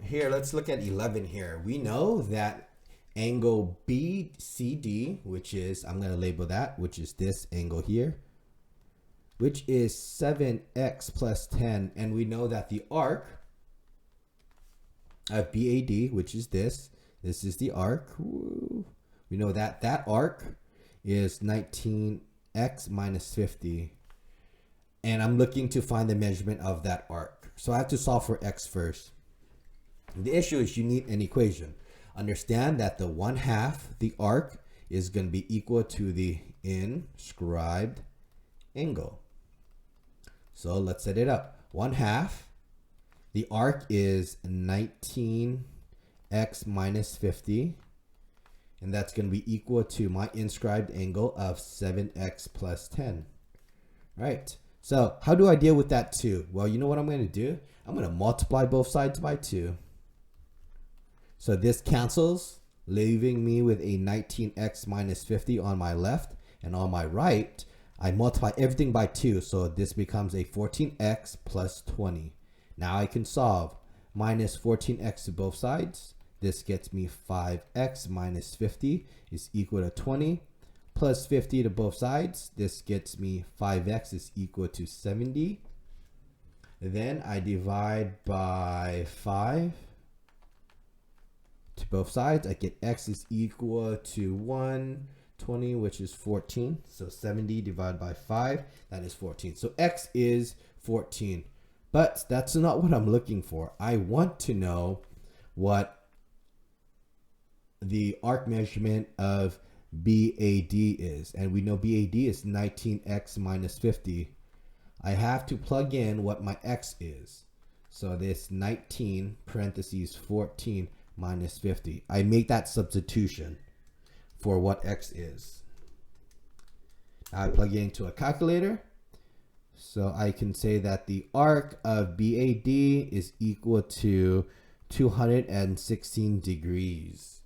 Here, let's look at 11 here. We know that angle BCD, which is, I'm going to label that, which is this angle here, which is 7x plus 10. And we know that the arc of BAD, which is this is the arc. Woo. We know that that arc is 19x minus 50. And I'm looking to find the measurement of that arc. So I have to solve for x first. The issue is you need an equation. Understand that the 1/2, the arc, is going to be equal to the inscribed angle. So let's set it up. 1/2, the arc is 19x minus 50. And that's going to be equal to my inscribed angle of 7x plus 10. All right. So how do I deal with that 2? Well, you know what I'm going to do? I'm going to multiply both sides by 2. So this cancels, leaving me with a 19x minus 50 on my left. And on my right, I multiply everything by 2. So this becomes a 14x plus 20. Now I can solve. Minus 14x to both sides. This gets me 5x minus 50 is equal to 20. Plus 50 to both sides. This gets me 5x is equal to 70. Then I divide by 5 to both sides. I get x is equal to 120, which is 14. So 70 divided by 5, that is 14. So x is 14. But that's not what I'm looking for. I want to know what the arc measurement of BAD is. And we know BAD is 19x minus 50. I have to plug in what my x is. So this 19 parentheses 14 minus 50. I make that substitution for what x is. Now I plug it into a calculator. So I can say that the arc of BAD is equal to 216 degrees.